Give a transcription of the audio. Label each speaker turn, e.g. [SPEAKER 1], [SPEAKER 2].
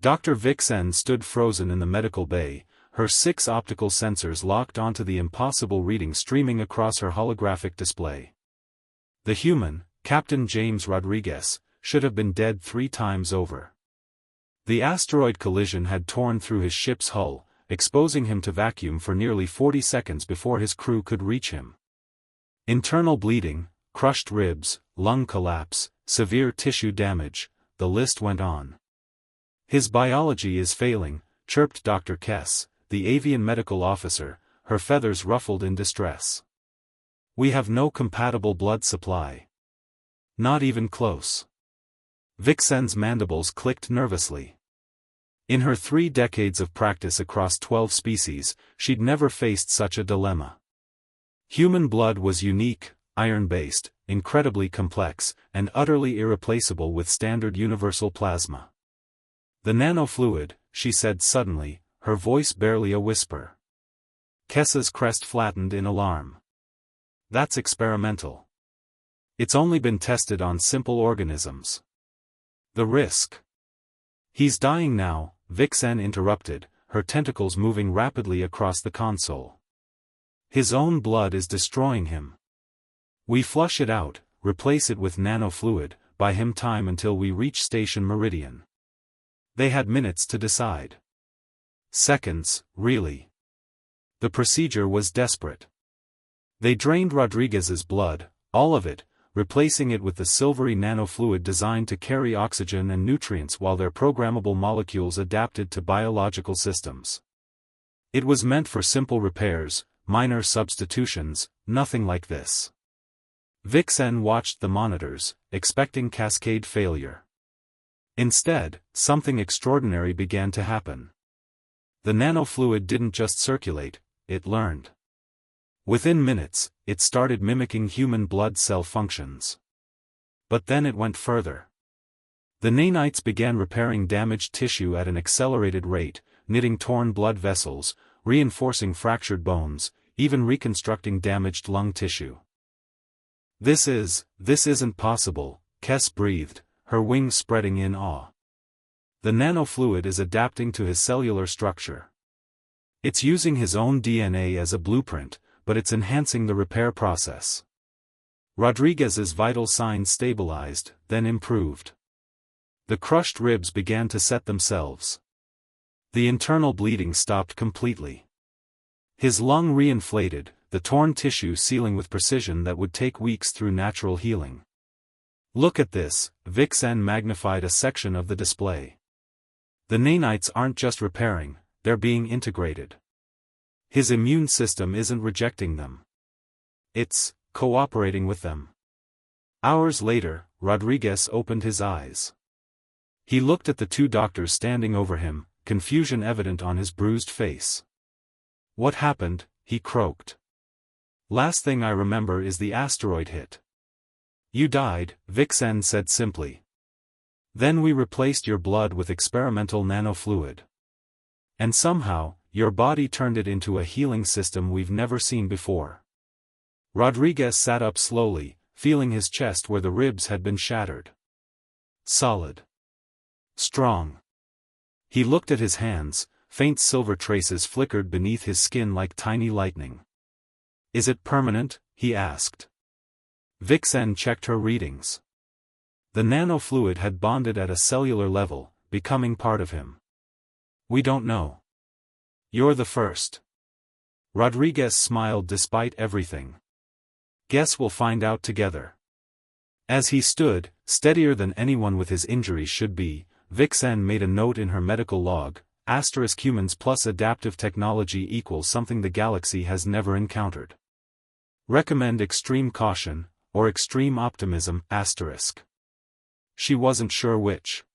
[SPEAKER 1] Dr. Vixen stood frozen in the medical bay, her 6 optical sensors locked onto the impossible reading streaming across her holographic display. The human, Captain James Rodriguez, should have been dead 3 times over. The asteroid collision had torn through his ship's hull, exposing him to vacuum for nearly 40 seconds before his crew could reach him. Internal bleeding, crushed ribs, lung collapse, severe tissue damage, the list went on. His biology is failing, chirped Dr. Kess, the avian medical officer, her feathers ruffled in distress. We have no compatible blood supply. Not even close. Vixen's mandibles clicked nervously. In her 3 decades of practice across 12 species, she'd never faced such a dilemma. Human blood was unique, iron-based, incredibly complex, and utterly irreplaceable with standard universal plasma. The nanofluid, she said suddenly, her voice barely a whisper. Kessa's crest flattened in alarm. That's experimental. It's only been tested on simple organisms. The risk. He's dying now, Vixen interrupted, her tentacles moving rapidly across the console. His own blood is destroying him. We flush it out, replace it with nanofluid, buy him time until we reach Station Meridian. They had minutes to decide. Seconds, really. The procedure was desperate. They drained Rodriguez's blood, all of it, replacing it with the silvery nanofluid designed to carry oxygen and nutrients while their programmable molecules adapted to biological systems. It was meant for simple repairs, minor substitutions, nothing like this. Vixen watched the monitors, expecting cascade failure. Instead, something extraordinary began to happen. The nanofluid didn't just circulate, it learned. Within minutes, it started mimicking human blood cell functions. But then it went further. The nanites began repairing damaged tissue at an accelerated rate, knitting torn blood vessels, reinforcing fractured bones, even reconstructing damaged lung tissue. This isn't possible, Kess breathed, her wings spreading in awe. The nanofluid is adapting to his cellular structure. It's using his own DNA as a blueprint, but it's enhancing the repair process. Rodriguez's vital signs stabilized, then improved. The crushed ribs began to set themselves. The internal bleeding stopped completely. His lung reinflated, the torn tissue sealing with precision that would take weeks through natural healing. Look at this, Vixen magnified a section of the display. The nanites aren't just repairing, they're being integrated. His immune system isn't rejecting them. It's cooperating with them. Hours later, Rodriguez opened his eyes. He looked at the 2 doctors standing over him, confusion evident on his bruised face. What happened? He croaked. Last thing I remember is the asteroid hit. You died, Vixen said simply. Then we replaced your blood with experimental nanofluid. And somehow, your body turned it into a healing system we've never seen before. Rodriguez sat up slowly, feeling his chest where the ribs had been shattered. Solid. Strong. He looked at his hands, faint silver traces flickered beneath his skin like tiny lightning. Is it permanent? He asked. Vixen checked her readings. The nanofluid had bonded at a cellular level, becoming part of him. We don't know. You're the first. Rodriguez smiled despite everything. Guess we'll find out together. As he stood, steadier than anyone with his injuries should be, Vixen made a note in her medical log, *humans plus adaptive technology equals something the galaxy has never encountered. Recommend extreme caution, or extreme optimism, *. She wasn't sure which.